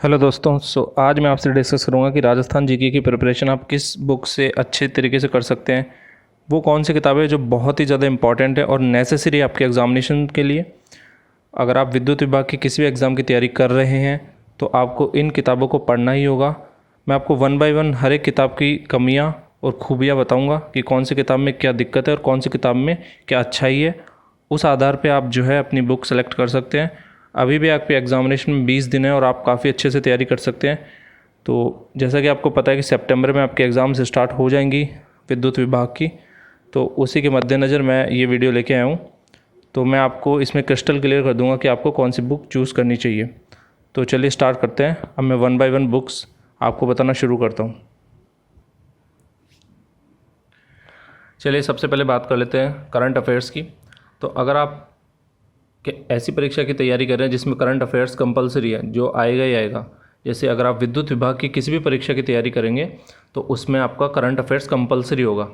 Hello दोस्तों। आज मैं आपसे डिस्कस करूंगा कि राजस्थान जीके की प्रिपरेशन आप किस बुक से अच्छे तरीके से कर सकते हैं। वो कौन सी किताबें जो बहुत ही ज़्यादा इंपॉर्टेंट है और नेसेसरी आपके एग्जामिनेशन के लिए। अगर आप विद्युत विभाग की किसी भी एग्ज़ाम की तैयारी कर रहे हैं तो आपको इन किताबों को पढ़ना ही होगा। मैं आपको वन बाय वन हर एक किताब की कमियाँ और खूबियाँ बताऊँगा कि कौन सी किताब में क्या दिक्कत है और कौन सी किताब में क्या अच्छाई है। उस आधार पर आप जो है अपनी बुक सेलेक्ट कर सकते हैं। अभी भी आपके एग्ज़ामिनेशन में 20 दिन है और आप काफ़ी अच्छे से तैयारी कर सकते हैं। तो जैसा कि आपको पता है कि सितंबर में आपके एग्ज़ाम्स स्टार्ट हो जाएंगी विद्युत विभाग की, तो उसी के मद्देनज़र मैं ये वीडियो लेके आया हूँ। तो मैं आपको इसमें क्रिस्टल क्लियर कर दूंगा कि आपको कौन सी बुक चूज़ करनी चाहिए। तो चलिए स्टार्ट करते हैं। अब मैं वन बाय वन बुक्स आपको बताना शुरू करता हूँ। चलिए सबसे पहले बात कर लेते हैं करंट अफेयर्स की। तो अगर आप कि ऐसी परीक्षा की तैयारी कर रहे हैं जिसमें करंट अफेयर्स कंपलसरी है, जो आएगा ही आएगा। जैसे अगर आप विद्युत विभाग की किसी भी परीक्षा की तैयारी करेंगे तो उसमें आपका करंट अफेयर्स कंपलसरी होगा।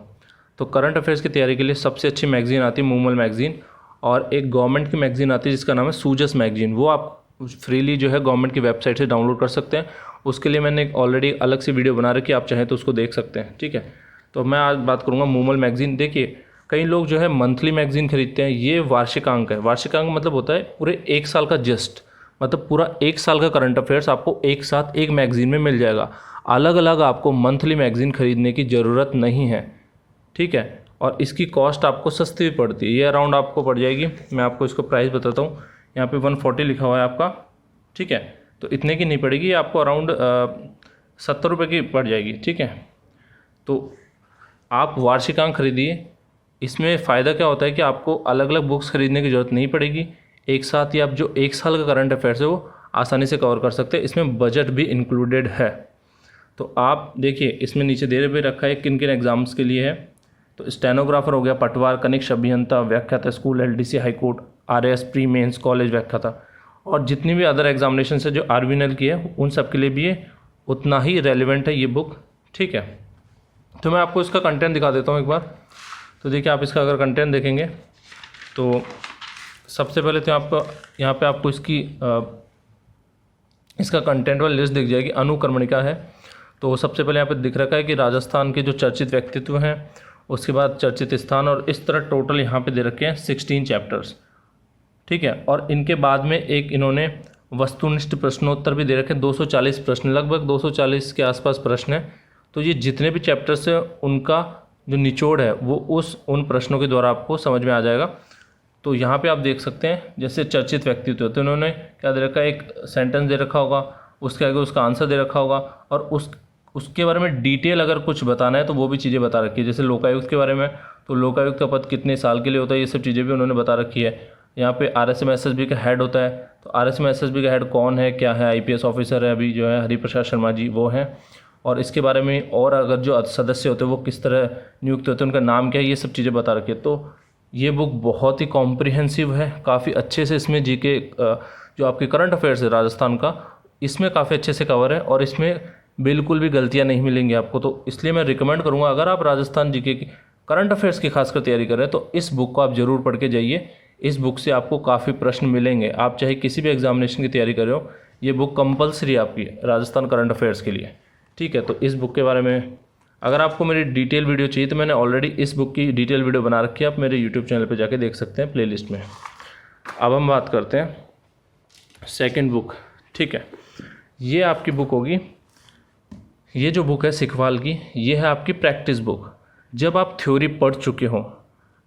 तो करंट अफेयर्स की तैयारी के लिए सबसे अच्छी मैगज़ीन आती है मूमल मैगज़ीन, और एक गवर्नमेंट की मैगज़ीन आती है जिसका नाम है सूजस मैगज़ीन। वो आप फ्रीली जो है गवर्नमेंट की वेबसाइट से डाउनलोड कर सकते हैं। उसके लिए मैंने ऑलरेडी अलग से वीडियो बना रखी है, आप चाहें तो उसको देख सकते हैं। ठीक है, तो मैं आज बात करूँगा मूमल मैगज़ीन। देखिए, कई लोग जो है मंथली मैगज़ीन खरीदते हैं, ये वार्षिकांक है। वार्षिकांक मतलब होता है पूरे एक साल का जस्ट, मतलब पूरा एक साल का करंट अफेयर्स आपको एक साथ एक मैगज़ीन में मिल जाएगा। अलग अलग आपको मंथली मैगज़ीन खरीदने की ज़रूरत नहीं है। ठीक है, और इसकी कॉस्ट आपको सस्ती भी पड़ती है। ये अराउंड आपको पड़ जाएगी, मैं आपको इसको प्राइस बताता हूँ। यहाँ पे 140 लिखा हुआ है आपका। ठीक है, तो इतने की नहीं पड़ेगी, आपको अराउंड 70 रुपये की पड़ जाएगी। ठीक है, तो आप वार्षिकांक खरीदिए। इसमें फ़ायदा क्या होता है कि आपको अलग अलग बुक्स खरीदने की ज़रूरत नहीं पड़ेगी। एक साथ ही आप जो एक साल का करंट अफेयर्स है वो आसानी से कवर कर सकते हैं। इसमें बजट भी इंक्लूडेड है। तो आप देखिए, इसमें नीचे दे भी रखा है किन किन एग्ज़ाम्स के लिए है। तो स्टेनोग्राफर हो गया, पटवार, कनिष्ठ अभियंता, व्याख्याता school, LDC high court, RAS pre mains college व्याख्याता, और जितनी भी अदर एग्जामिनेशन है जो RVNL की है उन सब के लिए भी ये उतना ही रेलिवेंट है ये बुक। ठीक है, तो मैं आपको इसका कंटेंट दिखा देता हूँ एक बार। तो देखिए, आप इसका अगर कंटेंट देखेंगे तो सबसे पहले तो आपको यहाँ पे आपको इसका कंटेंट वाली लिस्ट दिख जाएगी। अनुक्रमणिका है, तो सबसे पहले यहाँ पे दिख रखा है कि राजस्थान के जो चर्चित व्यक्तित्व हैं, उसके बाद चर्चित स्थान, और इस तरह टोटल यहाँ पे दे रखे हैं 16 चैप्टर्स। ठीक है, और इनके बाद में एक इन्होंने वस्तुनिष्ठ प्रश्नोत्तर भी दे रखे हैं। 240 प्रश्न, लगभग 240 के आसपास प्रश्न हैं। तो ये जितने भी चैप्टर्स हैं उनका जो निचोड़ है वो उन प्रश्नों के द्वारा आपको समझ में आ जाएगा। तो यहाँ पे आप देख सकते हैं, जैसे चर्चित व्यक्तित्व, तो उन्होंने क्या दे रखा है, एक सेंटेंस दे रखा होगा, उसके आगे उसका आंसर दे रखा होगा, और उसके बारे में डिटेल अगर कुछ बताना है तो वो भी चीज़ें बता रखी है। जैसे लोकायुक्त के बारे में, तो लोकायुक्त का पद कितने साल के लिए होता है, ये सब चीज़ें भी उन्होंने बता रखी है। यहाँ पे RSM SSB का हेड होता है, तो RSM SSB का हेड कौन है, क्या है, IPS ऑफिसर है अभी जो है हरिप्रसाद शर्मा जी, वो हैं। और इसके बारे में और अगर जो सदस्य होते हैं वो किस तरह नियुक्त होते हैं, उनका नाम क्या है, ये सब चीज़ें बता रखी है। तो ये बुक बहुत ही कॉम्प्रिहेंसिव है, काफ़ी अच्छे से इसमें जीके जो आपके करंट अफेयर्स है राजस्थान का, इसमें काफ़ी अच्छे से कवर है, और इसमें बिल्कुल भी गलतियाँ नहीं मिलेंगी आपको। तो इसलिए मैं रिकमेंड करूँगा, अगर आप राजस्थान जीके की करंट अफेयर्स की खासकर तैयारी कर रहे हैं तो इस बुक को आप ज़रूर पढ़ के जाइए। इस बुक से आपको काफ़ी प्रश्न मिलेंगे, आप चाहे किसी भी एग्जामिनेशन की तैयारी कर रहे हो, ये बुक कंपलसरी आपकी राजस्थान करंट अफेयर्स के लिए। ठीक है, तो इस बुक के बारे में अगर आपको मेरी डिटेल वीडियो चाहिए तो मैंने ऑलरेडी इस बुक की डिटेल वीडियो बना रखी है, आप मेरे यूट्यूब चैनल पे जाके देख सकते हैं प्लेलिस्ट में। अब हम बात करते हैं सेकंड बुक। ठीक है, ये आपकी बुक होगी, ये जो बुक है सिखवाल की, ये है आपकी प्रैक्टिस बुक। जब आप थ्योरी पढ़ चुके हो,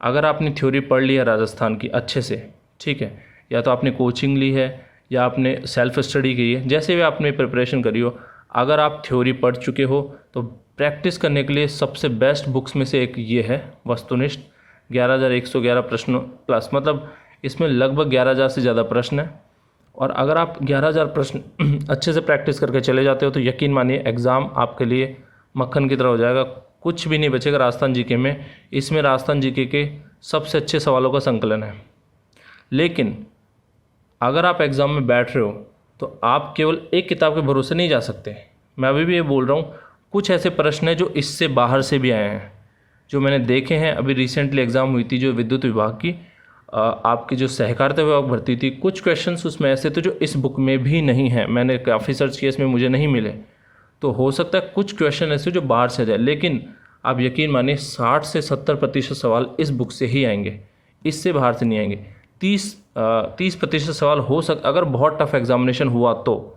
अगर आपने थ्योरी पढ़ लिया राजस्थान की अच्छे से, ठीक है, या तो आपने कोचिंग ली है या आपने सेल्फ स्टडी की है, जैसे भी आपने प्रिपरेशन करी हो, अगर आप थ्योरी पढ़ चुके हो तो प्रैक्टिस करने के लिए सबसे बेस्ट बुक्स में से एक ये है वस्तुनिष्ठ। 11,111 प्रश्नों प्लस, मतलब इसमें लगभग 11,000 से ज़्यादा प्रश्न है। और अगर आप 11,000 प्रश्न अच्छे से प्रैक्टिस करके चले जाते हो तो यकीन मानिए एग्ज़ाम आपके लिए मक्खन की तरह हो जाएगा, कुछ भी नहीं बचेगा राजस्थान जीके में। इसमें राजस्थान जीके के सबसे अच्छे सवालों का संकलन है। लेकिन अगर आप एग्ज़ाम में बैठ रहे हो तो आप केवल एक किताब के भरोसे नहीं जा सकते। मैं अभी भी ये बोल रहा हूँ, कुछ ऐसे प्रश्न हैं जो इससे बाहर से भी आए हैं, जो मैंने देखे हैं। अभी रिसेंटली एग्ज़ाम हुई थी जो विद्युत विभाग की, आपकी जो सहकारिता विभाग भर्ती थी, कुछ क्वेश्चंस उसमें ऐसे थे जो इस बुक में भी नहीं हैं। मैंने काफ़ी सर्च किया, इसमें मुझे नहीं मिले। तो हो सकता है कुछ क्वेश्चन ऐसे जो बाहर से जाए, लेकिन आप यकीन मानिए 60 से 70% सवाल इस बुक से ही आएंगे, इससे बाहर से नहीं आएंगे। 30% सवाल हो अगर बहुत टफ एग्जामिनेशन हुआ तो,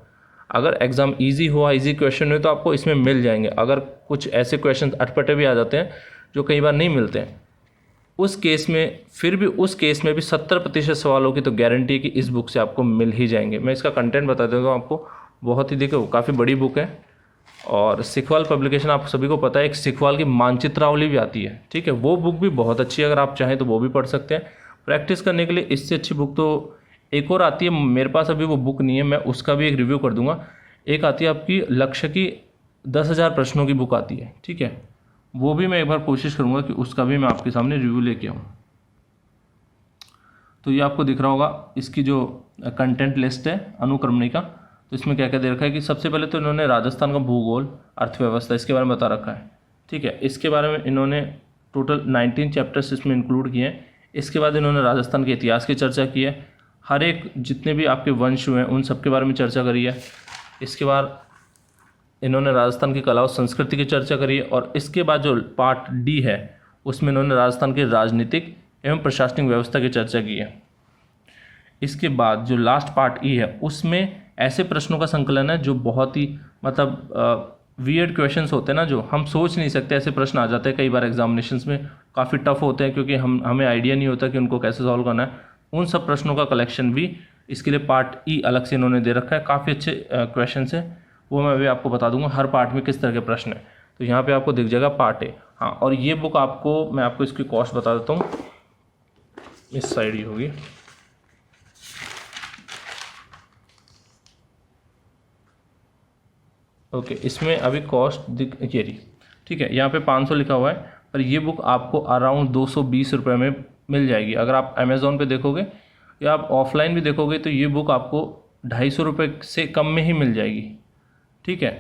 अगर एग्ज़ाम इजी हुआ, इजी क्वेश्चन हुए तो आपको इसमें मिल जाएंगे। अगर कुछ ऐसे क्वेश्चन अटपटे भी आ जाते हैं जो कई बार नहीं मिलते हैं, उस केस में फिर भी उस केस में भी 70% सवालों की तो गारंटी है कि इस बुक से आपको मिल ही जाएंगे। मैं इसका कंटेंट बता देता हूँ आपको, बहुत ही देखो काफ़ी बड़ी बुक है। और सिखवाल पब्लिकेशन, आप सभी को पता है, एक सिखवाल की मानचित्रावली भी आती है, ठीक है, वो बुक भी बहुत अच्छी है। अगर आप चाहें तो वो भी पढ़ सकते हैं प्रैक्टिस करने के लिए। इससे अच्छी बुक तो एक और आती है, मेरे पास अभी वो बुक नहीं है, मैं उसका भी एक रिव्यू कर दूंगा। एक आती है आपकी लक्ष्य की 10,000 प्रश्नों की बुक आती है, ठीक है, वो भी मैं एक बार कोशिश करूंगा कि उसका भी मैं आपके सामने रिव्यू लेके आऊँ। तो ये आपको दिख रहा होगा इसकी जो कंटेंट लिस्ट है अनुक्रमणिका। तो इसमें क्या क्या दे रखा है कि सबसे पहले तो इन्होंने राजस्थान का भूगोल, अर्थव्यवस्था, इसके बारे में बता रखा है, ठीक है। इसके बारे में इन्होंने टोटल 19 चैप्टर्स इसमें इंक्लूड किए हैं। इसके बाद इन्होंने राजस्थान के इतिहास की चर्चा की है, हर एक जितने भी आपके वंश हुए हैं उन सब के बारे में चर्चा करी है। इसके बाद इन्होंने राजस्थान की कला और संस्कृति की चर्चा करी है। और इसके बाद जो पार्ट डी है उसमें इन्होंने राजस्थान की राजनीतिक एवं प्रशासनिक व्यवस्था की चर्चा की है। इसके बाद जो लास्ट पार्ट ई है उसमें ऐसे प्रश्नों का संकलन है जो बहुत ही मतलब वियर्ड क्वेश्चंस होते हैं ना, जो हम सोच नहीं सकते, ऐसे प्रश्न आ जाते हैं कई बार एग्जामिनेशंस में, काफ़ी टफ होते हैं क्योंकि हमें आइडिया नहीं होता कि उनको कैसे सॉल्व करना है। उन सब प्रश्नों का कलेक्शन भी इसके लिए पार्ट ई अलग से इन्होंने दे रखा है। काफ़ी अच्छे क्वेश्चन है, वो मैं अभी आपको बता दूंगा हर पार्ट में किस तरह के प्रश्न है। तो यहाँ पे आपको दिख जाएगा पार्ट ए। हाँ, और ये बुक आपको मैं आपको इसकी कॉस्ट बता देता हूँ, इस साइड ही होगी। ओके, इसमें अभी कॉस्ट दिख ये रही, ठीक है, यहाँ पे 500 लिखा हुआ है, पर ये बुक आपको अराउंड 220 रुपये में मिल जाएगी। अगर आप अमेज़ॉन पे देखोगे या आप ऑफलाइन भी देखोगे तो ये बुक आपको 250 रुपये से कम में ही मिल जाएगी, ठीक है।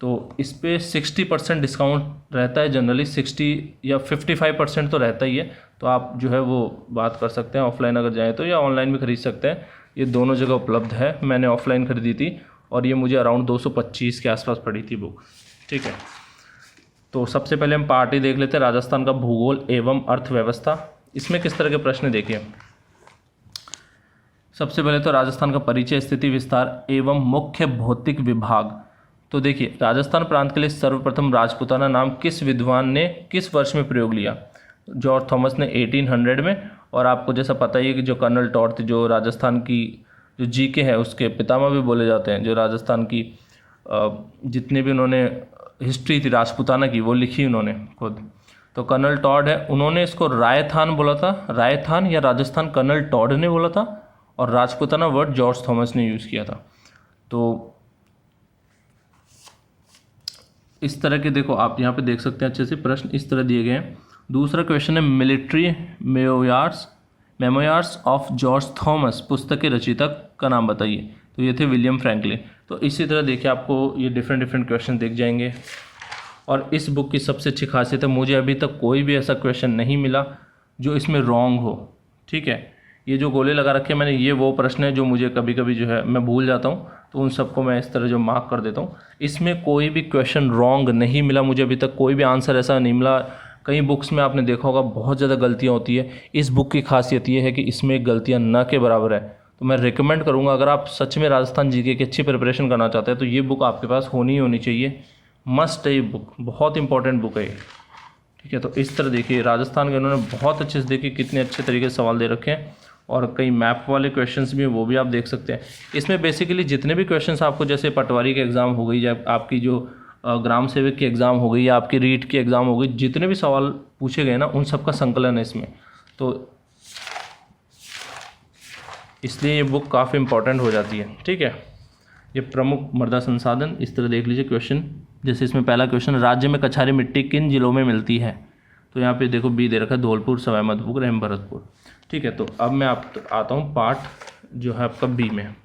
तो इस पर 60% डिस्काउंट रहता है, जनरली 60 या 55% तो रहता ही है। तो आप जो है वो बात कर सकते हैं, ऑफलाइन अगर जाएँ तो, या ऑनलाइन भी खरीद सकते हैं, ये दोनों जगह उपलब्ध है। मैंने ऑफलाइन खरीदी थी और ये मुझे अराउंड 225 के आसपास पड़ी थी बुक, ठीक है। तो सबसे पहले हम पार्ट ही देख लेते हैं, राजस्थान का भूगोल एवं अर्थव्यवस्था। इसमें किस तरह के प्रश्न देखिए। सबसे पहले तो राजस्थान का परिचय, स्थिति, विस्तार एवं मुख्य भौतिक विभाग। तो देखिए, राजस्थान प्रांत के लिए सर्वप्रथम राजपूताना नाम किस विद्वान ने किस वर्ष में प्रयोग लिया? जॉर्ज थॉमस ने 1800 में। और आपको जैसा पता ही है कि जो कर्नल टॉड थे, जो राजस्थान की जो जीके है उसके पितामह भी बोले जाते हैं, जो राजस्थान की जितने भी उन्होंने हिस्ट्री थी राजपूताना की वो लिखी उन्होंने खुद। तो कर्नल टॉड है, उन्होंने इसको रायथान बोला था, रायथान या राजस्थान कर्नल टॉड ने बोला था, और राजपूताना वर्ड जॉर्ज थॉमस ने यूज़ किया था। तो इस तरह के देखो आप यहाँ पे देख सकते हैं अच्छे से प्रश्न इस तरह दिए गए हैं। दूसरा क्वेश्चन है, military memoirs of George Thomas पुस्तक के रचयिता का नाम बताइए। तो ये थे विलियम फ्रैंकलिन। तो इसी तरह देखिए आपको ये डिफरेंट क्वेश्चन दिख जाएंगे। और इस बुक की सबसे अच्छी खासियत है, मुझे अभी तक कोई भी ऐसा क्वेश्चन नहीं मिला जो इसमें रॉन्ग हो, ठीक है। ये जो गोले लगा रखे हैं मैंने, ये वो प्रश्न है जो मुझे कभी कभी जो है मैं भूल जाता हूँ, तो उन सबको मैं इस तरह जो मार्क कर देता हूँ। इसमें कोई भी क्वेश्चन रॉन्ग नहीं मिला मुझे अभी तक, कोई भी आंसर ऐसा नहीं मिला। कई बुक्स में आपने देखा होगा बहुत ज़्यादा गलतियाँ होती है, इस बुक की खासियत ये है कि इसमें गलतियाँ न के बराबर है। तो मैं रिकमेंड करूँगा, अगर आप सच में राजस्थान जीके की अच्छी प्रिपरेशन करना चाहते हैं तो ये बुक आपके पास होनी चाहिए, मस्ट है ये बुक, बहुत इंपॉर्टेंट बुक है ये, ठीक है। तो इस तरह देखिए राजस्थान के उन्होंने बहुत अच्छे से देखिए कितने अच्छे तरीके से सवाल दे रखे हैं, और कई मैप वाले क्वेश्चंस भी हैं वो भी आप देख सकते हैं। इसमें बेसिकली जितने भी क्वेश्चंस आपको, जैसे पटवारी के एग्ज़ाम हो गई या आपकी जो ग्राम सेवक की एग्ज़ाम हो गई या आपकी रीट की एग्ज़ाम हो गई, जितने भी सवाल पूछे गए ना उन सब का संकलन है इसमें। तो इसलिए ये बुक काफ़ी इंपॉर्टेंट हो जाती है, ठीक है। ये प्रमुख मृदा संसाधन, इस तरह देख लीजिए क्वेश्चन। जैसे इसमें पहला क्वेश्चन, राज्य में कछारी मिट्टी किन जिलों में मिलती है? तो यहाँ पे देखो बी दे रखा है, धौलपुर, सवाई माधोपुर, एवं भरतपुर, ठीक है। तो अब मैं आता हूँ पार्ट जो है आपका बी में।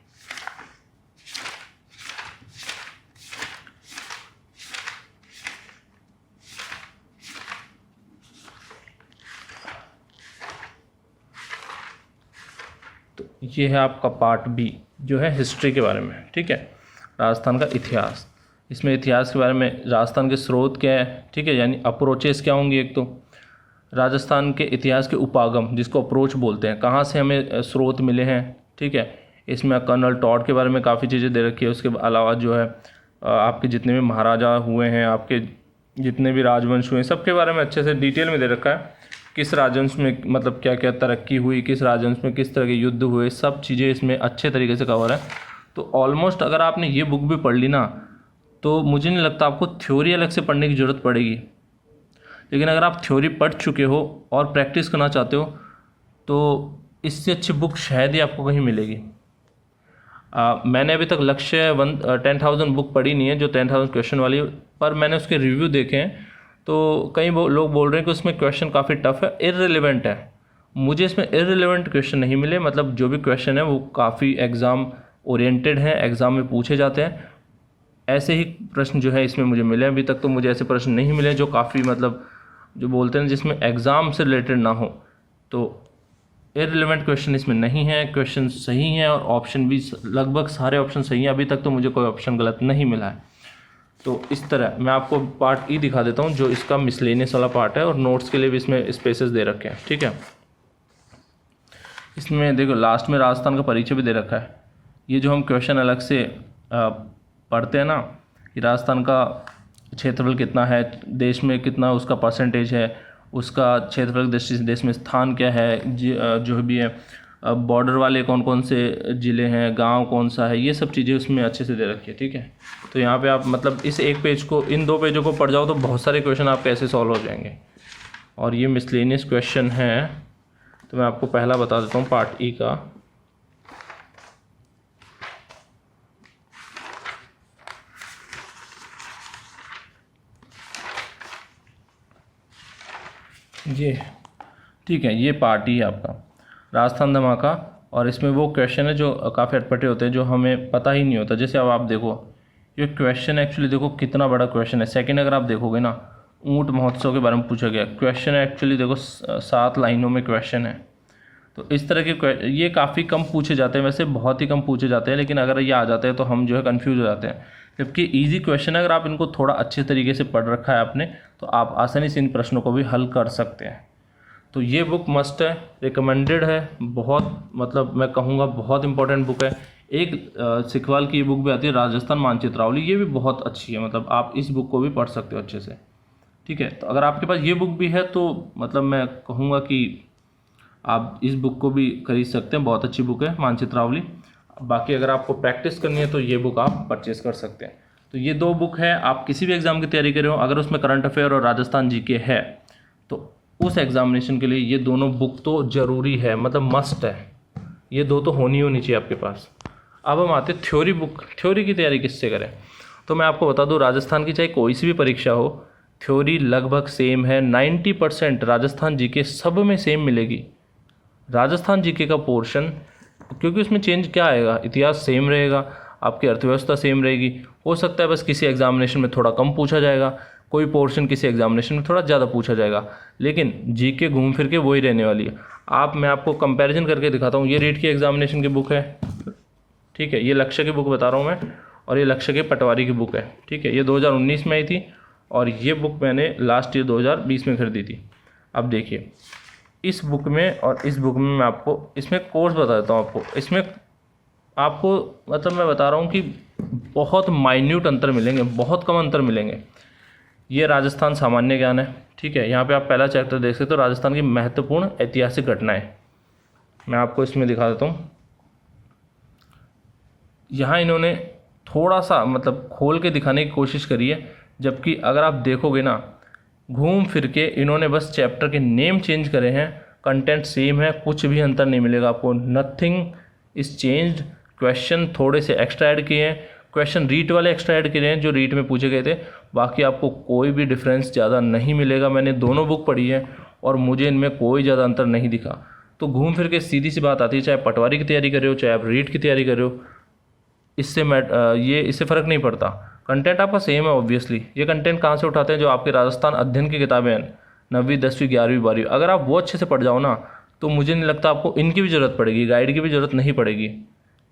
ये है आपका पार्ट बी जो है हिस्ट्री के बारे में, ठीक है, राजस्थान का इतिहास। इसमें इतिहास के बारे में राजस्थान के स्रोत क्या है, ठीक है, यानी अप्रोचेस क्या होंगी। एक तो राजस्थान के इतिहास के उपागम जिसको अप्रोच बोलते हैं, कहाँ से हमें स्रोत मिले हैं, ठीक है। इसमें कर्नल टॉड के बारे में काफ़ी चीज़ें दे रखी है। उसके अलावा जो है आपके जितने भी महाराजा हुए हैं, आपके जितने भी राजवंश हुए, सबके बारे में अच्छे से डिटेल में दे रखा है। किस राजवंश में मतलब क्या क्या तरक्की हुई, किस राजवंश में किस तरह के युद्ध हुए, सब चीज़ें इसमें अच्छे तरीके से कवर है। तो ऑलमोस्ट अगर आपने ये बुक भी पढ़ ली ना, तो मुझे नहीं लगता आपको थ्योरी अलग से पढ़ने की ज़रूरत पड़ेगी। लेकिन अगर आप थ्योरी पढ़ चुके हो और प्रैक्टिस करना चाहते हो, तो इससे अच्छी बुक शायद ही आपको कहीं मिलेगी। मैंने अभी तक लक्ष्य 10,000 बुक पढ़ी नहीं है जो 10,000 क्वेश्चन वाली, पर मैंने उसके रिव्यू देखे हैं। तो कई लोग बोल रहे हैं कि उसमें क्वेश्चन काफ़ी टफ है, इररिलेवेंट है। मुझे इसमें इररिलेवेंट क्वेश्चन नहीं मिले, मतलब जो भी क्वेश्चन है वो काफ़ी एग्ज़ाम ओरिएंटेड हैं, एग्ज़ाम में पूछे जाते हैं। ऐसे ही प्रश्न जो है इसमें मुझे मिले। अभी तक तो मुझे ऐसे प्रश्न नहीं मिले जो काफ़ी मतलब जो बोलते हैं जिसमें एग्ज़ाम से रिलेटेड ना हो। तो इररिलेवेंट क्वेश्चन इसमें नहीं है, क्वेश्चन सही हैं और ऑप्शन भी लगभग सारे ऑप्शन सही हैं। अभी तक तो मुझे कोई ऑप्शन गलत नहीं मिला है। तो इस तरह मैं आपको पार्ट ई दिखा देता हूँ जो इसका मिसलेनियस वाला पार्ट है, और नोट्स के लिए भी इसमें स्पेसेस दे रखे हैं, ठीक है। इसमें देखो लास्ट में राजस्थान का परिचय भी दे रखा है। ये जो हम क्वेश्चन अलग से पढ़ते हैं ना कि राजस्थान का क्षेत्रफल कितना है, देश में कितना उसका परसेंटेज है, उसका क्षेत्रफल दृष्टि से देश में स्थान क्या है, जो भी है बॉर्डर वाले कौन कौन से ज़िले हैं, गांव कौन सा है, ये सब चीज़ें उसमें अच्छे से दे रखी है, ठीक है। तो यहाँ पे आप मतलब इस एक पेज को, इन 2 पेजों को पढ़ जाओ तो बहुत सारे क्वेश्चन आपके ऐसे सॉल्व हो जाएंगे। और ये मिसलेनियस क्वेश्चन है, तो मैं आपको पहला बता देता हूँ पार्ट ई का। ये ठीक है, ये पार्ट ई है आपका राजस्थान धमाका। और इसमें वो क्वेश्चन है जो काफ़ी अटपटे होते हैं, जो हमें पता ही नहीं होता। जैसे अब आप देखो ये क्वेश्चन एक्चुअली देखो कितना बड़ा क्वेश्चन है। सेकंड अगर आप देखोगे ना, ऊंट महोत्सव के बारे में पूछा गया क्वेश्चन है। एक्चुअली देखो 7 लाइनों में क्वेश्चन है। तो इस तरह के ये काफ़ी कम पूछे जाते हैं, वैसे बहुत ही कम पूछे जाते हैं, लेकिन अगर ये आ जाते हैं तो हम जो है कन्फ्यूज़ हो जाते हैं। जबकि ईजी क्वेश्चन है, अगर आप इनको थोड़ा अच्छे तरीके से पढ़ रखा है आपने, तो आप आसानी से इन प्रश्नों को भी हल कर सकते हैं। तो ये बुक मस्ट है, रिकमेंडेड है, बहुत मतलब मैं कहूँगा बहुत इंपॉर्टेंट बुक है। एक सिखवाल की ये बुक भी आती है राजस्थान मानचित्रावली, ये भी बहुत अच्छी है, मतलब आप इस बुक को भी पढ़ सकते हो अच्छे से, ठीक है। तो अगर आपके पास ये बुक भी है तो मतलब मैं कहूँगा कि आप इस बुक को भी खरीद सकते हैं, बहुत अच्छी बुक है मानचित्रावली। बाकी अगर आपको प्रैक्टिस करनी है तो ये बुक आप परचेज़ कर सकते हैं। तो ये 2 बुक है, आप किसी भी एग्ज़ाम की तैयारी कर रहे हो, अगर उसमें करंट अफेयर और राजस्थान जीके है तो उस एग्जामिनेशन के लिए ये दोनों बुक तो ज़रूरी है, मतलब मस्ट है। ये 2 तो होनी चाहिए आपके पास। अब हम आते थ्योरी बुक। थ्योरी की तैयारी किससे करें, तो मैं आपको बता दूं राजस्थान की चाहे कोई सी भी परीक्षा हो, थ्योरी लगभग सेम है। 90% राजस्थान जीके सब में सेम मिलेगी। राजस्थान जीके का पोर्शन, क्योंकि उसमें चेंज क्या आएगा, इतिहास सेम रहेगा, आपकी अर्थव्यवस्था सेम रहेगी। हो सकता है बस किसी एग्जामिनेशन में थोड़ा कम पूछा जाएगा, कोई पोर्शन किसी एग्जामिनेशन में थोड़ा ज़्यादा पूछा जाएगा, लेकिन जीके घूम फिर के वही रहने वाली है। मैं आपको कंपैरिजन करके दिखाता हूँ। ये रीट की एग्जामिनेशन की बुक है, ठीक है, ये लक्ष्य की बुक बता रहा हूँ मैं, और ये लक्ष्य के पटवारी की बुक है, ठीक है। ये 2019 में आई थी और ये बुक मैंने लास्ट ईयर 2020 में खरीदी थी। अब देखिए इस बुक में और इस बुक में मैं आपको इसमें कोर्स बता देता हूँ। इसमें आपको मतलब मैं बता रहा हूँ कि बहुत माइन्यूट अंतर मिलेंगे, बहुत कम अंतर मिलेंगे। ये राजस्थान सामान्य ज्ञान है, ठीक है। यहाँ पे आप पहला चैप्टर देख सकते हो, राजस्थान की महत्वपूर्ण ऐतिहासिक घटनाएं। मैं आपको इसमें दिखा देता हूँ। यहाँ इन्होंने थोड़ा सा मतलब खोल के दिखाने की कोशिश करी है, जबकि अगर आप देखोगे ना घूम फिर के इन्होंने बस चैप्टर के नेम चेंज करे हैं, कंटेंट सेम है, कुछ भी अंतर नहीं मिलेगा आपको। Nothing is changed. क्वेश्चन थोड़े से एक्स्ट्रा ऐड किए हैं, क्वेश्चन रीट वाले एक्स्ट्रा ऐड किए हैं जो रीट में पूछे गए थे। बाकी आपको कोई भी डिफरेंस ज़्यादा नहीं मिलेगा। मैंने दोनों बुक पढ़ी है और मुझे इनमें कोई ज़्यादा अंतर नहीं दिखा। तो घूम फिर के सीधी सी बात आती है, चाहे पटवारी की तैयारी कर रहे हो चाहे आप रीट की तैयारी कर रहे हो, इससे फ़र्क नहीं पड़ता। कंटेंट आपका सेम है ऑब्वियसली। ये कंटेंट कहाँ से उठाते हैं, जो आपके राजस्थान अध्ययन की किताबें हैं 9वीं 10वीं 11वीं 12वीं। अगर आप वो अच्छे से पढ़ जाओ ना तो मुझे नहीं लगता आपको इनकी भी ज़रूरत पड़ेगी, गाइड की भी ज़रूरत नहीं पड़ेगी,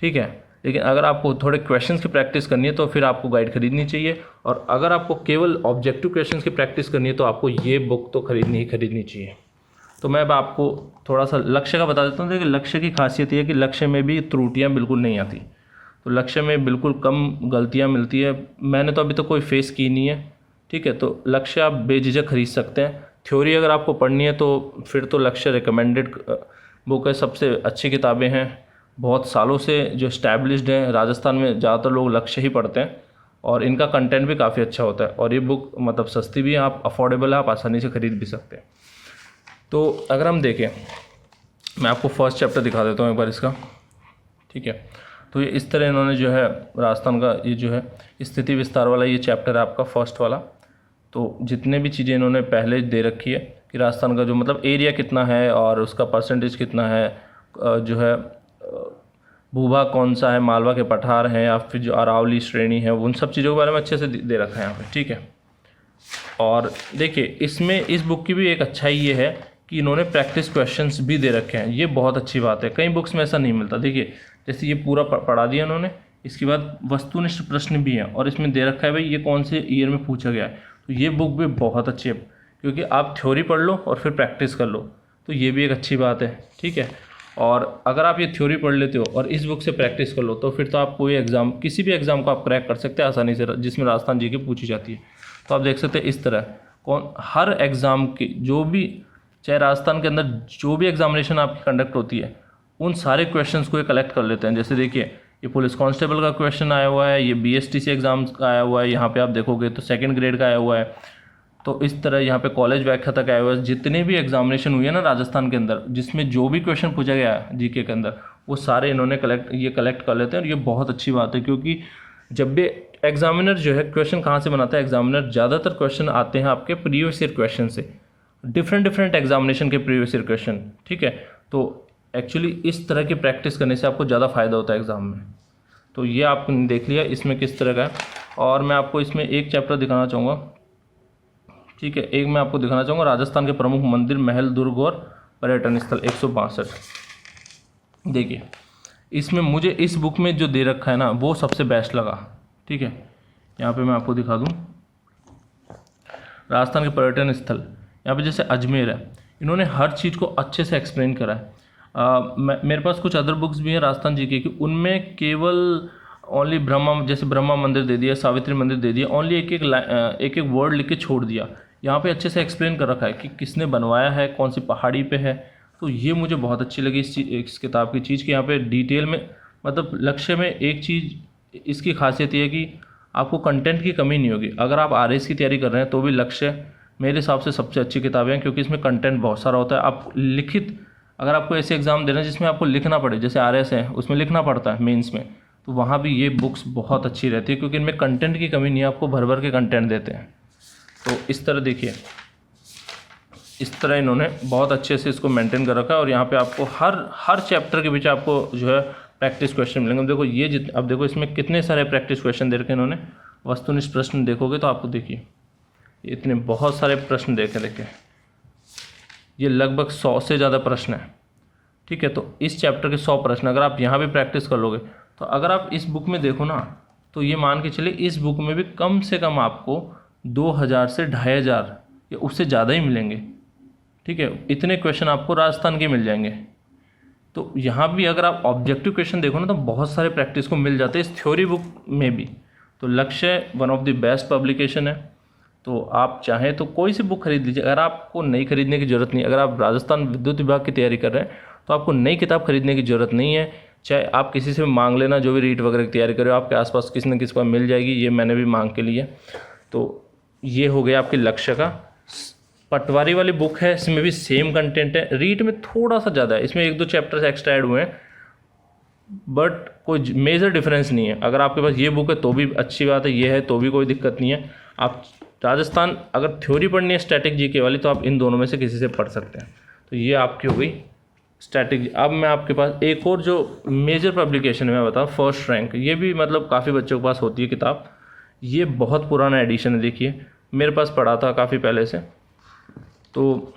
ठीक है। लेकिन अगर आपको थोड़े क्वेश्चंस की प्रैक्टिस करनी है तो फिर आपको गाइड खरीदनी चाहिए, और अगर आपको केवल ऑब्जेक्टिव क्वेश्चंस की प्रैक्टिस करनी है तो आपको ये बुक तो खरीदनी ही खरीदनी चाहिए। तो मैं अब आपको थोड़ा सा लक्ष्य का बता देता हूँ। देखिए लक्ष्य की खासियत ये है कि लक्ष्य में भी त्रुटियाँ बिल्कुल नहीं आती, तो लक्ष्य में बिल्कुल कम गलतियाँ मिलती है। मैंने तो अभी तक कोई फेस की नहीं है, ठीक है। तो लक्ष्य आप बेझिझक खरीद सकते हैं। थ्योरी अगर आपको पढ़नी है तो फिर तो लक्ष्य रिकमेंडेड बुक है, सबसे अच्छी किताबें हैं, बहुत सालों से जो इस्टेब्लिश्ड हैं। राजस्थान में ज़्यादातर लोग लक्ष्य ही पढ़ते हैं और इनका कंटेंट भी काफ़ी अच्छा होता है, और ये बुक मतलब सस्ती भी है, आप अफोर्डेबल है, आप आसानी से ख़रीद भी सकते हैं। तो अगर हम देखें, मैं आपको फर्स्ट चैप्टर दिखा देता हूँ एक बार इसका, ठीक है। तो ये इस तरह इन्होंने जो है राजस्थान का ये जो है स्थिति विस्तार वाला ये चैप्टर है आपका फर्स्ट वाला। तो जितने भी चीज़ें इन्होंने पहले दे रखी है कि राजस्थान का जो मतलब एरिया कितना है और उसका परसेंटेज कितना है, जो है भूभाग कौन सा है, मालवा के पठार हैं या फिर जो अरावली श्रेणी है, उन सब चीज़ों के बारे में अच्छे से दे रखा है यहाँ पे, ठीक है। और देखिए इसमें इस बुक की भी एक अच्छाई ये है कि इन्होंने प्रैक्टिस क्वेश्चंस भी दे रखे हैं, ये बहुत अच्छी बात है। कई बुक्स में ऐसा नहीं मिलता। देखिए जैसे ये पूरा पढ़ा दिया इन्होंने, इसके बाद वस्तुनिष्ठ प्रश्न भी हैं और इसमें दे रखा है भाई ये कौन से ईयर में पूछा गया है। तो ये बुक भी बहुत अच्छी है, क्योंकि आप थ्योरी पढ़ लो और फिर प्रैक्टिस कर लो, तो ये भी एक अच्छी बात है, ठीक है। और अगर आप ये थ्योरी पढ़ लेते हो और इस बुक से प्रैक्टिस कर लो तो फिर तो आप कोई एग्ज़ाम, किसी भी एग्ज़ाम को आप क्रैक कर सकते हैं आसानी से, जिसमें राजस्थान जी की पूछी जाती है। तो आप देख सकते हैं इस तरह हर एग्ज़ाम की जो भी, चाहे राजस्थान के अंदर जो भी एग्जामिनेशन आपकी कंडक्ट होती है, उन सारे क्वेश्चंस को ये कलेक्ट कर लेते हैं। जैसे देखिए ये पुलिस कांस्टेबल का क्वेश्चन आया हुआ है, ये BSTC एग्ज़ाम का आया हुआ है, यहाँ पे आप देखोगे तो सेकंड ग्रेड का आया हुआ है। तो इस तरह यहाँ पे कॉलेज व्याख्या तक आया हुआ है। जितने भी एग्जामिनेशन हुए हैं ना राजस्थान के अंदर, जिसमें जो भी क्वेश्चन पूछा गया है जीके के अंदर, वो सारे इन्होंने कलेक्ट कर लेते हैं। और ये बहुत अच्छी बात है, क्योंकि जब भी एग्जामिनर जो है क्वेश्चन कहाँ से बनाता है, एग्जामिनर ज़्यादातर क्वेश्चन आते हैं आपके प्रीवियस ईयर क्वेश्चन से, डिफरेंट एग्जामिनेशन के प्रीवियस ईयर क्वेश्चन, ठीक है। तो एक्चुअली इस तरह की प्रैक्टिस करने से आपको ज़्यादा फ़ायदा होता है एग्ज़ाम में। तो ये आपने देख लिया इसमें किस तरह का है। और मैं आपको इसमें एक चैप्टर दिखाना चाहूँगा, ठीक है। एक मैं आपको दिखाना चाहूँगा राजस्थान के प्रमुख मंदिर, महल, दुर्ग और पर्यटन स्थल 162। देखिए इसमें मुझे इस बुक में जो दे रखा है ना वो सबसे बेस्ट लगा, ठीक है। यहाँ पे मैं आपको दिखा दूँ राजस्थान के पर्यटन स्थल, यहाँ पे जैसे अजमेर है, इन्होंने हर चीज़ को अच्छे से एक्सप्लेन करा है। मेरे पास कुछ अदर बुक्स भी हैं राजस्थान जी की, उनमें केवल ओनली ब्रह्मा मंदिर दे दिया, सावित्री मंदिर दे दिया, ओनली एक एक वर्ड लिख के छोड़ दिया। यहाँ पे अच्छे से एक्सप्लेन कर रखा है कि किसने बनवाया है, कौन सी पहाड़ी पे है। तो ये मुझे बहुत अच्छी लगी इस किताब की चीज़ कि यहाँ पे डिटेल में, मतलब लक्ष्य में एक चीज़ इसकी खासियत ये है कि आपको कंटेंट की कमी नहीं होगी। अगर आप RS की तैयारी कर रहे हैं तो भी लक्ष्य मेरे हिसाब से सबसे अच्छी किताबें हैं, क्योंकि इसमें कंटेंट बहुत सारा होता है। आप लिखित, अगर आपको ऐसे एग्ज़ाम देना है जिसमें आपको लिखना पड़े, जैसे RS है उसमें लिखना पड़ता है मेंस में, तो वहाँ भी ये बुक्स बहुत अच्छी रहती है, क्योंकि इनमें कंटेंट की कमी नहीं है, आपको भर भर के कंटेंट देते हैं। तो इस तरह देखिए, इस तरह इन्होंने बहुत अच्छे से इसको मेंटेन कर रखा है। और यहाँ पे आपको हर चैप्टर के बीच आपको जो है प्रैक्टिस क्वेश्चन मिलेंगे। देखो ये अब देखो इसमें कितने सारे प्रैक्टिस क्वेश्चन दे रखे हैं इन्होंने। वस्तुनिष्ठ प्रश्न देखोगे तो आपको देखिए इतने बहुत सारे प्रश्न देखिए ये लगभग 100 से ज़्यादा प्रश्न है, ठीक है। तो इस चैप्टर के 100 प्रश्न अगर आप यहाँ भी प्रैक्टिस कर लोगे, तो अगर आप इस बुक में देखो ना, तो ये मान के चले इस बुक में भी कम से कम आपको 2000 से 2500 या उससे ज़्यादा ही मिलेंगे, ठीक है। इतने क्वेश्चन आपको राजस्थान के मिल जाएंगे। तो यहाँ भी अगर आप ऑब्जेक्टिव क्वेश्चन देखो ना, तो बहुत सारे प्रैक्टिस को मिल जाते हैं इस थ्योरी बुक में भी। तो लक्ष्य one of the best publication है। तो आप चाहें तो कोई सी बुक खरीद लीजिए, अगर आपको नई खरीदने की ज़रूरत नहीं। अगर आप राजस्थान विद्युत विभाग की तैयारी कर रहे हैं तो आपको नई किताब खरीदने की ज़रूरत नहीं है। चाहे आप किसी से मांग लेना, जो भी रीट वगैरह की तैयारी कर रहे हो, आपके आसपास किसी न किसी को मिल जाएगी। ये मैंने भी मांग के लिए। तो ये हो गया आपके लक्ष्य का। पटवारी वाली बुक है, इसमें भी सेम कंटेंट है, रीट में थोड़ा सा ज़्यादा है, इसमें 1-2 चैप्टर्स एक्स्ट्रा ऐड हुए हैं, बट कोई मेजर डिफरेंस नहीं है। अगर आपके पास ये बुक है तो भी अच्छी बात है, ये है तो भी कोई दिक्कत नहीं है। आप राजस्थान अगर थ्योरी पढ़नी है स्टैटिक जीके वाली, तो आप इन दोनों में से किसी से पढ़ सकते हैं। तो ये आपकी हो गई स्टैटिक। अब मैं आपके पास एक और जो मेजर पब्लिकेशन है मैं बताऊँ, फर्स्ट रैंक। ये भी मतलब काफ़ी बच्चों के पास होती है किताब। ये बहुत पुराना एडिशन है, देखिए मेरे पास पढ़ा था काफ़ी पहले से। तो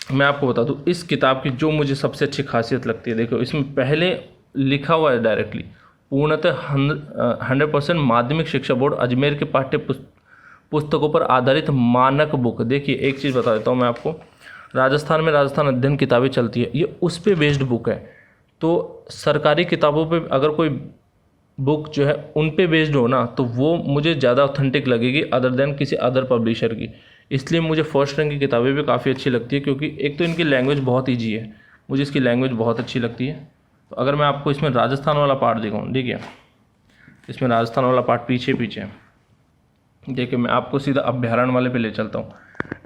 मैं आपको बता दूं इस किताब की जो मुझे सबसे अच्छी खासियत लगती है, देखो इसमें पहले लिखा हुआ है डायरेक्टली, पूर्णतः 100% माध्यमिक शिक्षा बोर्ड अजमेर के पुस्तकों पर आधारित मानक बुक। देखिए एक चीज़ बता देता हूँ मैं आपको, राजस्थान में राजस्थान अध्ययन किताबें चलती है, ये उस पे बेस्ड बुक है। तो सरकारी किताबों पे अगर कोई बुक जो है उन पे बेस्ड हो ना, तो वो मुझे ज़्यादा ऑथेंटिक लगेगी अदर देन किसी अदर पब्लिशर की। इसलिए मुझे फर्स्ट रैंक की किताबें भी काफ़ी अच्छी लगती है, क्योंकि एक तो इनकी लैंग्वेज बहुत ईजी है, मुझे इसकी लैंग्वेज बहुत अच्छी लगती है। तो अगर मैं आपको इसमें राजस्थान वाला पार्ट दिखाऊँ, देखिए इसमें राजस्थान वाला पार्ट पीछे पीछे देखिए, मैं आपको सीधा अभ्यारण्य वाले पे ले चलता हूँ।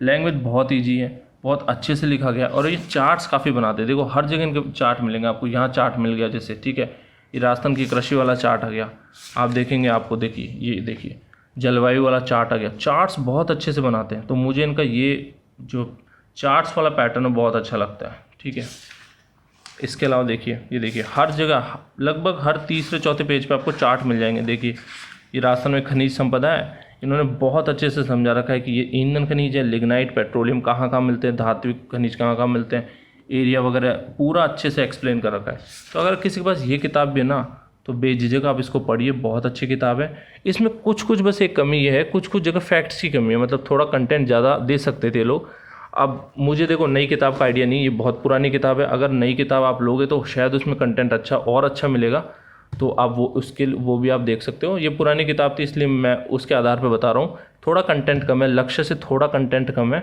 लैंग्वेज बहुत ईजी है, बहुत अच्छे से लिखा गया, और ये चार्ट्स काफ़ी बनाते हैं। देखो हर जगह इनके चार्ट मिलेंगे आपको, यहाँ चार्ट मिल गया जैसे, ठीक है, ये राजस्थान की कृषि वाला चार्ट आ गया, आप देखेंगे आपको, देखिए ये देखिए जलवायु वाला चार्ट आ गया। चार्ट्स बहुत अच्छे से बनाते हैं, तो मुझे इनका ये जो चार्ट्स वाला पैटर्न है बहुत अच्छा लगता है, ठीक है। इसके अलावा देखिए, ये देखिए हर जगह लगभग हर तीसरे चौथे पेज पे आपको चार्ट मिल जाएंगे। देखिए ये राजस्थान में खनिज संपदा है, इन्होंने बहुत अच्छे से समझा रखा है कि ये ईंधन खनिज है, लिग्नाइट, पेट्रोलियम कहाँ कहाँ मिलते हैं, धात्विक खनिज कहाँ कहाँ मिलते हैं, एरिया वगैरह पूरा अच्छे से एक्सप्लेन कर रखा है। तो अगर किसी के पास ये किताब भी है ना, तो बेझिझक आप इसको पढ़िए, बहुत अच्छी किताब है। इसमें कुछ बस एक कमी ये है, कुछ जगह फैक्ट्स की कमी है, मतलब थोड़ा कंटेंट ज़्यादा दे सकते थे लोग। अब मुझे देखो नई किताब का आइडिया नहीं, ये बहुत पुरानी किताब है, अगर नई किताब आप लोगे तो शायद उसमें कंटेंट अच्छा मिलेगा, तो आप वो भी आप देख सकते हो। ये पुरानी किताब थी इसलिए मैं उसके आधार पर बता रहा हूँ, थोड़ा कंटेंट कम है, लक्ष्य से थोड़ा कंटेंट कम है।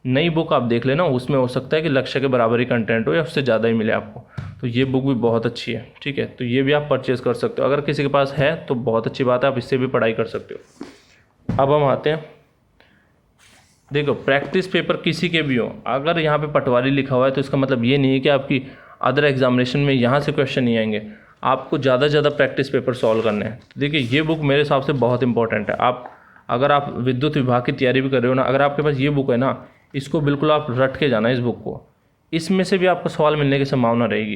नई बुक आप देख लेना, उसमें हो सकता है कि लक्ष्य के बराबर ही कंटेंट हो या उससे ज़्यादा ही मिले आपको। तो ये बुक भी बहुत अच्छी है, ठीक है, तो ये भी आप परचेज़ कर सकते हो। अगर किसी के पास है तो बहुत अच्छी बात है, आप इससे भी पढ़ाई कर सकते हो। अब हम आते हैं, देखो प्रैक्टिस पेपर किसी के भी हो, अगर यहाँ पे पटवारी लिखा हुआ है तो इसका मतलब ये नहीं है कि आपकी अदर एग्जामिनेशन में यहाँ से क्वेश्चन नहीं आएंगे, आपको ज़्यादा से ज़्यादा प्रैक्टिस पेपर सॉल्व करने हैं। देखिए ये बुक मेरे हिसाब से बहुत इंपॉर्टेंट है। अगर आप विद्युत विभाग की तैयारी भी कर रहे हो ना, अगर आपके पास ये बुक है ना, इसको बिल्कुल आप रट के जाना इस बुक को, इसमें से भी आपको सवाल मिलने की संभावना रहेगी,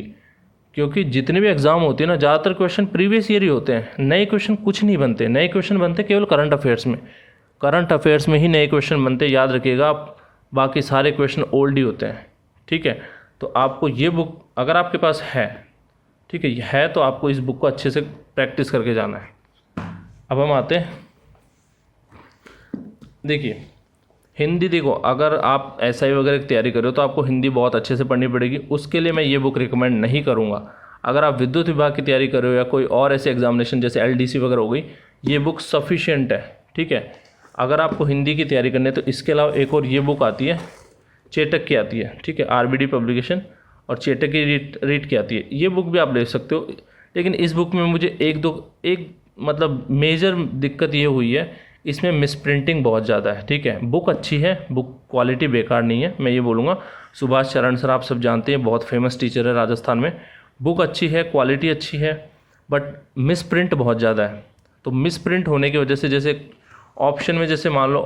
क्योंकि जितने भी एग्जाम होते हैं ना, ज़्यादातर क्वेश्चन प्रीवियस ईयर ही होते हैं, नए क्वेश्चन कुछ नहीं बनते। नए क्वेश्चन बनते केवल करंट अफेयर्स में ही नए क्वेश्चन बनते, याद रखिएगा आप, बाकी सारे क्वेश्चन ओल्ड ही होते हैं, ठीक है। तो आपको ये बुक अगर आपके पास है, ठीक है, तो आपको इस बुक को अच्छे से प्रैक्टिस करके जाना है। अब हम आते हैं, देखिए हिंदी, देखो अगर आप SI वगैरह की तैयारी कर रहे हो तो आपको हिंदी बहुत अच्छे से पढ़नी पड़ेगी, उसके लिए मैं ये बुक रिकमेंड नहीं करूँगा। अगर आप विद्युत विभाग की तैयारी कर रहे हो या कोई और ऐसे एग्जामिनेशन जैसे LDC वगैरह हो गई, ये बुक सफिशिएंट है, ठीक है। अगर आपको हिंदी की तैयारी करनी है तो इसके अलावा एक और ये बुक आती है, चेटक की आती है, ठीक है, RBD पब्लिकेशन, और चेटक की रीट की आती है, ये बुक भी आप ले सकते हो। लेकिन इस बुक में मुझे एक मतलब मेजर दिक्कत ये हुई है, इसमें मिसप्रिंटिंग बहुत ज़्यादा है, ठीक है। बुक अच्छी है, बुक क्वालिटी बेकार नहीं है, मैं ये बोलूँगा। सुभाष चरण सर आप सब जानते हैं, बहुत फेमस टीचर है राजस्थान में, बुक अच्छी है, क्वालिटी अच्छी है, बट मिसप्रिंट बहुत ज़्यादा है। तो मिसप्रिंट होने की वजह से, जैसे ऑप्शन में जैसे मान लो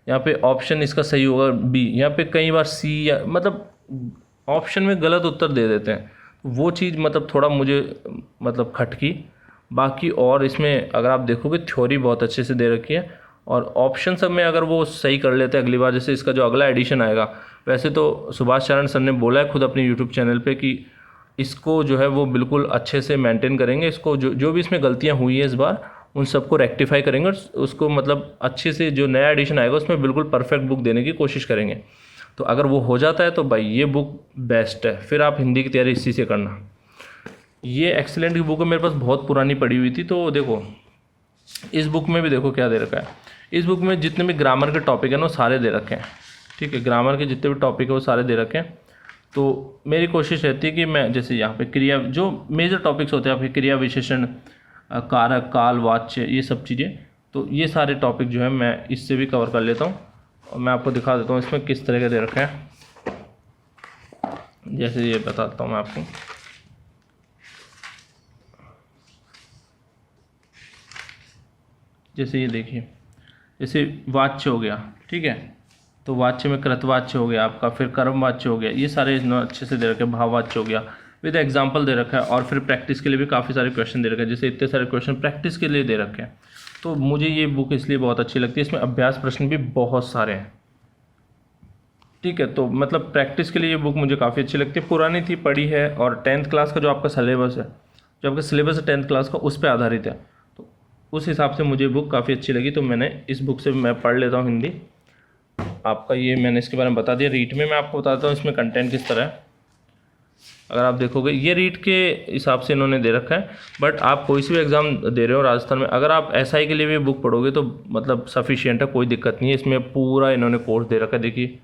यहाँ पे ऑप्शन इसका सही होगा B, यहाँ पे कई बार C, या मतलब ऑप्शन में गलत उत्तर दे देते हैं, वो चीज़ मतलब थोड़ा मुझे मतलब खटकी। बाकी और इसमें अगर आप देखोगे थ्योरी बहुत अच्छे से दे रखी है, और ऑप्शन सब में अगर वो सही कर लेते हैं अगली बार, जैसे इसका जो अगला एडिशन आएगा, वैसे तो सुभाष चरण सर ने बोला है खुद अपने यूट्यूब चैनल पे कि इसको जो है वो बिल्कुल अच्छे से मेंटेन करेंगे, इसको जो भी इसमें गलतियाँ हुई है इस बार उन सबको रेक्टिफाई करेंगे, और उसको मतलब अच्छे से जो नया एडिशन आएगा उसमें बिल्कुल परफेक्ट बुक देने की कोशिश करेंगे। तो अगर वो हो जाता है तो भाई ये बुक बेस्ट है, फिर आप हिंदी की तैयारी इसी से करना। ये एक्सीलेंट की बुक है, मेरे पास बहुत पुरानी पड़ी हुई थी। तो देखो इस बुक में भी देखो क्या दे रखा है, इस बुक में जितने भी ग्रामर के टॉपिक हैं ना वो सारे दे रखे हैं, ठीक है, ग्रामर के जितने भी टॉपिक है वो सारे दे रखे हैं। तो मेरी कोशिश रहती है कि मैं जैसे यहाँ पे क्रिया, जो मेजर टॉपिक्स होते हैं आपके क्रिया विशेषण, कारक, काल, वाच्य, ये सब चीज़ें, तो ये सारे टॉपिक जो है मैं इससे भी कवर कर लेता हूँ, और मैं आपको दिखा देता हूँ इसमें किस तरह के दे रखे हैं। जैसे ये बताता हूँ मैं आपको, जैसे ये देखिए, जैसे वाच्य हो गया, ठीक है, तो वाच्य में कृतवाच्य हो गया आपका, फिर कर्म वाच्य हो गया, ये सारे अच्छे से दे रखे हैं, भाववाच्य हो गया, विद एग्जाम्पल दे रखा है, और फिर प्रैक्टिस के लिए भी काफ़ी सारे क्वेश्चन दे रखे हैं, जैसे इतने सारे क्वेश्चन प्रैक्टिस के लिए दे रखे हैं। तो मुझे ये बुक इसलिए बहुत अच्छी लगती है, इसमें अभ्यास प्रश्न भी बहुत सारे हैं। ठीक है। तो मतलब प्रैक्टिस के लिए ये बुक मुझे काफ़ी अच्छी लगती है, पुरानी थी, पढ़ी है, और 10th क्लास का जो आपका सिलेबस है, जो आपका सिलेबस है 10th क्लास का, उस पर आधारित है। तो उस हिसाब से मुझे बुक काफ़ी अच्छी लगी, तो मैंने इस बुक से मैं पढ़ लेता हूँ हिंदी। आपका ये मैंने इसके बारे में बता दिया। रीट में मैं आपको बताता हूँ इसमें कंटेंट किस तरह है। अगर आप देखोगे ये रीट के हिसाब से इन्होंने दे रखा है, बट आप कोई सी भी एग्ज़ाम दे रहे हो राजस्थान में, अगर आप एसआई के लिए भी बुक पढ़ोगे तो मतलब सफिशिएंट है, कोई दिक्कत नहीं है। इसमें पूरा इन्होंने कोर्स दे रखा है, देखिए,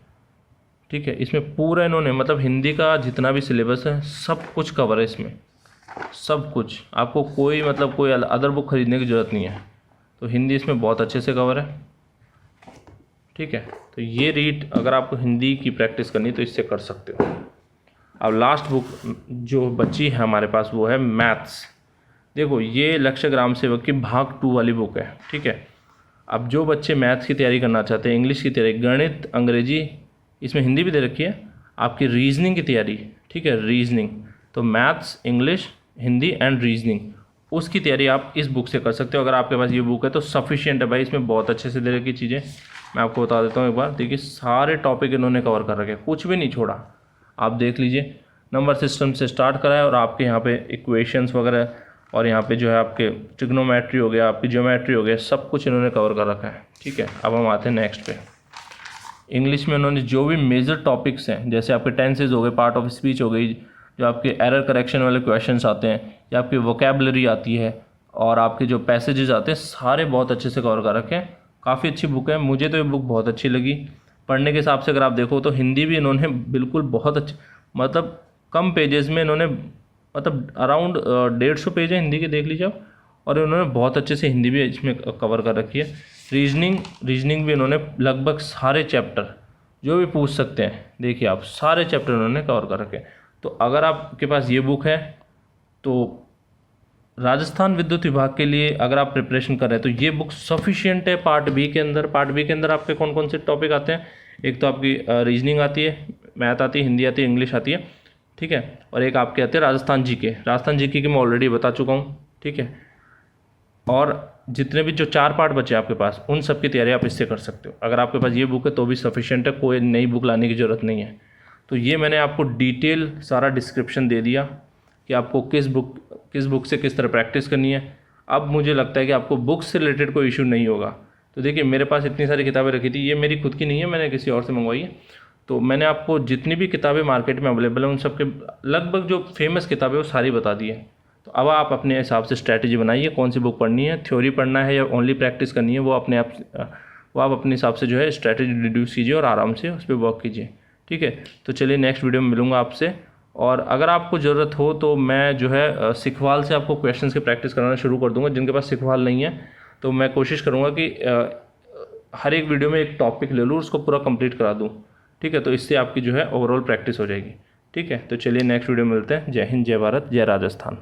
ठीक है। इसमें पूरा इन्होंने मतलब हिंदी का जितना भी सिलेबस है सब कुछ कवर है इसमें, सब कुछ। आपको कोई मतलब कोई अदर बुक खरीदने की ज़रूरत नहीं है। तो हिंदी इसमें बहुत अच्छे से कवर है, ठीक है। तो ये रीट अगर आपको हिंदी की प्रैक्टिस करनी है तो इससे कर सकते हो। अब लास्ट बुक जो बची है हमारे पास वो है मैथ्स। देखो ये लक्ष्य ग्राम सेवक की भाग 2 वाली बुक है, ठीक है। अब जो बच्चे मैथ्स की तैयारी करना चाहते हैं, इंग्लिश की तैयारी, गणित, अंग्रेजी, इसमें हिंदी भी दे रखी है, आपकी रीजनिंग की तैयारी, ठीक है, रीजनिंग, तो maths, English, Hindi and reasoning, उसकी तैयारी आप इस बुक से कर सकते हो। अगर आपके पास ये बुक है तो सफिशिएंट है भाई, इसमें बहुत अच्छे से दे रखी चीज़ें। मैं आपको बता देता हूँ एक बार, देखिए सारे टॉपिक इन्होंने कवर कर रखे, कुछ भी नहीं छोड़ा। आप देख लीजिए, नंबर सिस्टम से स्टार्ट करा है, और आपके यहाँ पे इक्वेशंस वगैरह, और यहाँ पे जो है आपके ट्रिग्नोमेट्री हो गया, आपकी ज्योमेट्री हो गया, सब कुछ इन्होंने कवर कर रखा है, ठीक है। अब हम आते हैं नेक्स्ट पे। इंग्लिश में उन्होंने जो भी मेजर टॉपिक्स हैं, जैसे आपके टेंसेज हो गए, पार्ट ऑफ स्पीच हो गई, जो आपके एरर करेक्शन वाले क्वेश्चंस आते हैं, या आपकी वोकेबलरी आती है, और आपके जो पैसेजेस आते हैं, सारे बहुत अच्छे से कवर कर रखे हैं। काफ़ी अच्छी बुक है, मुझे तो ये बुक बहुत अच्छी लगी। पढ़ने के हिसाब से अगर आप देखो तो हिंदी भी इन्होंने बिल्कुल बहुत अच्छी, मतलब कम पेजेस में इन्होंने, मतलब अराउंड 150 पेज है हिंदी के, देख लीजिए आप, और इन्होंने बहुत अच्छे से हिंदी भी इसमें कवर कर रखी है। रीजनिंग भी इन्होंने लगभग सारे चैप्टर जो भी पूछ सकते हैं, देखिए आप, सारे चैप्टर इन्होंने कवर कर रखे हैं। तो अगर आपके पास ये बुक है तो राजस्थान विद्युत विभाग के लिए अगर आप प्रिपरेशन कर रहे हैं तो ये बुक सफिशिएंट है। पार्ट बी के अंदर आपके कौन कौन से टॉपिक आते हैं, एक तो आपकी रीजनिंग आती है, मैथ आती है, हिंदी आती है, इंग्लिश आती है, ठीक है, और एक आपके आते हैं राजस्थान जीके के मैं ऑलरेडी बता चुका हूँ, ठीक है। और जितने भी जो 4 पार्ट बचे आपके पास, उन सब की तैयारी आप इससे कर सकते हो। अगर आपके पास ये बुक है तो भी सफिशिएंट है, कोई नई बुक लाने की ज़रूरत नहीं है। तो ये मैंने आपको डिटेल सारा डिस्क्रिप्शन दे दिया कि आपको किस बुक से किस तरह प्रैक्टिस करनी है। अब मुझे लगता है कि आपको बुक से रिलेटेड कोई इशू नहीं होगा। तो देखिए मेरे पास इतनी सारी किताबें रखी थी, ये मेरी खुद की नहीं है, मैंने किसी और से मंगवाई है। तो मैंने आपको जितनी भी किताबें मार्केट में अवेलेबल हैं उन सब के लगभग जो फेमस किताबें वो सारी बता दी है। तो अब आप अपने हिसाब से स्ट्रैटेजी बनाइए, कौन सी बुक पढ़नी है, थ्योरी पढ़ना है या ओनली प्रैक्टिस करनी है, वो आप अपने हिसाब से जो है स्ट्रैटेजी डिड्यूस कीजिए और आराम से उस पर वर्क कीजिए, ठीक है। तो चलिए नेक्स्ट वीडियो में मिलूंगा आपसे। और अगर आपको ज़रूरत हो तो मैं जो है सिखवाल से आपको क्वेश्चंस की प्रैक्टिस कराना शुरू कर दूंगा। जिनके पास सिखवाल नहीं है तो मैं कोशिश करूंगा कि हर एक वीडियो में एक टॉपिक ले लूँ, उसको पूरा कंप्लीट करा दूँ, ठीक है। तो इससे आपकी जो है ओवरऑल प्रैक्टिस हो जाएगी, ठीक है। तो चलिए नेक्स्ट वीडियो में मिलते हैं। जय हिंद, जय भारत, जय राजस्थान।